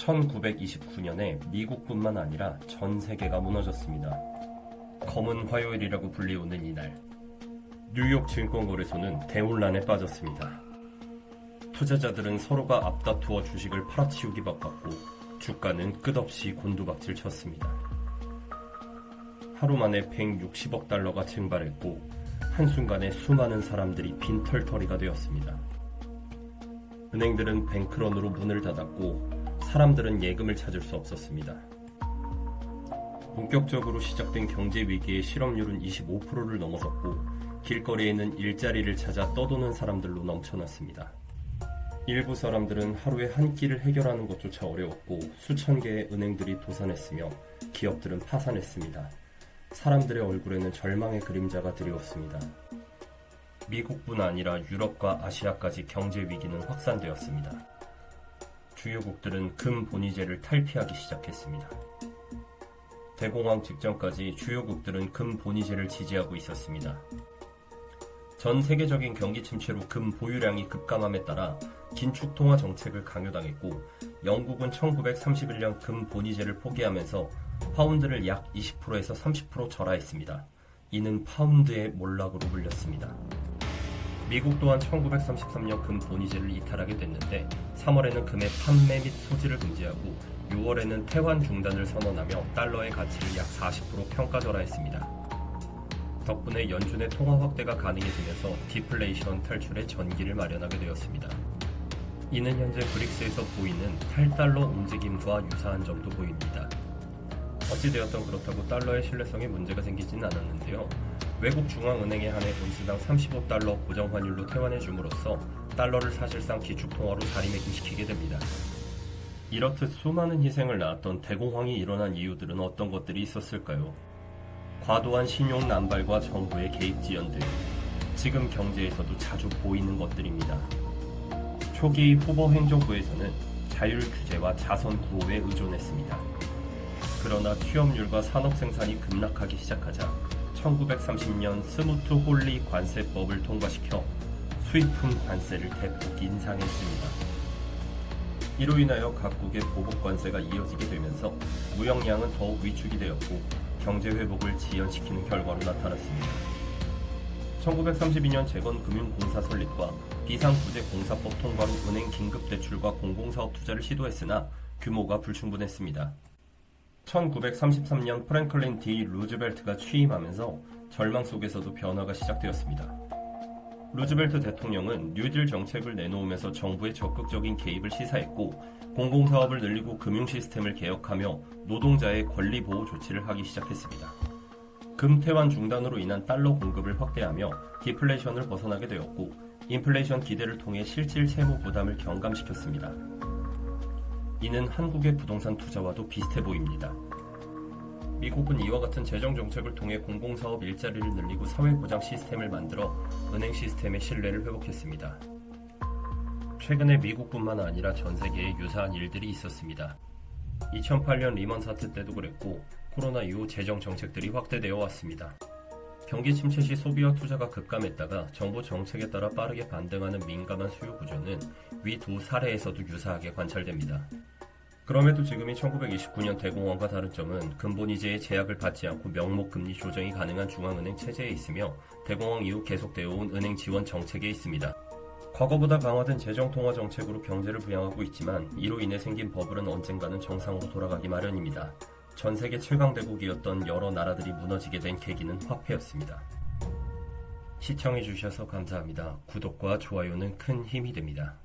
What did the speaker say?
1929년에 미국뿐만 아니라 전 세계가 무너졌습니다. 검은 화요일이라고 불리우는 이날, 뉴욕 증권거래소는 대혼란에 빠졌습니다. 투자자들은 서로가 앞다투어 주식을 팔아치우기 바빴고 주가는 끝없이 곤두박질 쳤습니다. 하루 만에 160억 달러가 증발했고 한순간에 수많은 사람들이 빈털터리가 되었습니다. 은행들은 뱅크런으로 문을 닫았고 사람들은 예금을 찾을 수 없었습니다. 본격적으로 시작된 경제위기의 실업률은 25%를 넘어섰고 길거리에는 일자리를 찾아 떠도는 사람들로 넘쳐났습니다. 일부 사람들은 하루에 한 끼를 해결하는 것조차 어려웠고 수천 개의 은행들이 도산했으며 기업들은 파산했습니다. 사람들의 얼굴에는 절망의 그림자가 드리웠습니다. 미국뿐 아니라 유럽과 아시아까지 경제위기는 확산되었습니다. 주요국들은 금본위제를 탈피하기 시작했습니다. 대공황 직전까지 주요국들은 금본위제를 지지하고 있었습니다. 전 세계적인 경기 침체로 금 보유량이 급감함에 따라 긴축 통화 정책을 강요당했고 영국은 1931년 금 본위제를 포기하면서 파운드를 약 20%에서 30% 절하했습니다. 이는 파운드의 몰락으로 불렸습니다. 미국 또한 1933년 금 본위제를 이탈하게 됐는데 3월에는 금의 판매 및 소지를 금지하고 6월에는 태환 중단을 선언하며 달러의 가치를 약 40% 평가 절하했습니다. 덕분에 연준의 통화 확대가 가능해지면서 디플레이션 탈출의 전기를 마련하게 되었습니다. 이는 현재 브릭스에서 보이는 탈달러 움직임과 유사한 점도 보입니다. 어찌되었던 그렇다고 달러의 신뢰성에 문제가 생기진 않았는데요. 외국 중앙은행에 한해 온스당 35달러 고정환율로 태환해 줌으로써 달러를 사실상 기축통화로 자리매김시키게 됩니다. 이렇듯 수많은 희생을 낳았던 대공황이 일어난 이유들은 어떤 것들이 있었을까요? 과도한 신용 남발과 정부의 개입 지연 등 지금 경제에서도 자주 보이는 것들입니다. 초기 후보 행정부에서는 자율 규제와 자선 구호에 의존했습니다. 그러나 취업률과 산업 생산이 급락하기 시작하자 1930년 스무트 홀리 관세법을 통과시켜 수입품 관세를 대폭 인상했습니다. 이로 인하여 각국의 보복 관세가 이어지게 되면서 무역량은 더욱 위축이 되었고 경제 회복을 지연시키는 결과로 나타났습니다. 1932년 재건금융공사 설립과 비상구제공사법 통과로 은행 긴급대출과 공공사업 투자를 시도했으나 규모가 불충분했습니다. 1933년 프랭클린 D. 루즈벨트가 취임하면서 절망 속에서도 변화가 시작되었습니다. 루즈벨트 대통령은 뉴딜 정책을 내놓으면서 정부의 적극적인 개입을 시사했고 공공사업을 늘리고 금융시스템을 개혁하며 노동자의 권리 보호 조치를 하기 시작했습니다. 금태환 중단으로 인한 달러 공급을 확대하며 디플레이션을 벗어나게 되었고 인플레이션 기대를 통해 실질 세무 부담을 경감시켰습니다. 이는 한국의 부동산 투자와도 비슷해 보입니다. 미국은 이와 같은 재정 정책을 통해 공공사업 일자리를 늘리고 사회보장 시스템을 만들어 은행 시스템의 신뢰를 회복했습니다. 최근에 미국뿐만 아니라 전 세계에 유사한 일들이 있었습니다. 2008년 리먼 사태 때도 그랬고 코로나 이후 재정 정책들이 확대되어 왔습니다. 경기 침체 시 소비와 투자가 급감했다가 정부 정책에 따라 빠르게 반등하는 민감한 수요 구조는 위 두 사례에서도 유사하게 관찰됩니다. 그럼에도 지금이 1929년 대공황과 다른 점은 근본이자의 제약을 받지 않고 명목금리 조정이 가능한 중앙은행 체제에 있으며 대공황 이후 계속되어 온 은행 지원 정책에 있습니다. 과거보다 강화된 재정통화 정책으로 경제를 부양하고 있지만 이로 인해 생긴 버블은 언젠가는 정상으로 돌아가기 마련입니다. 전 세계 최강대국이었던 여러 나라들이 무너지게 된 계기는 화폐였습니다. 시청해주셔서 감사합니다. 구독과 좋아요는 큰 힘이 됩니다.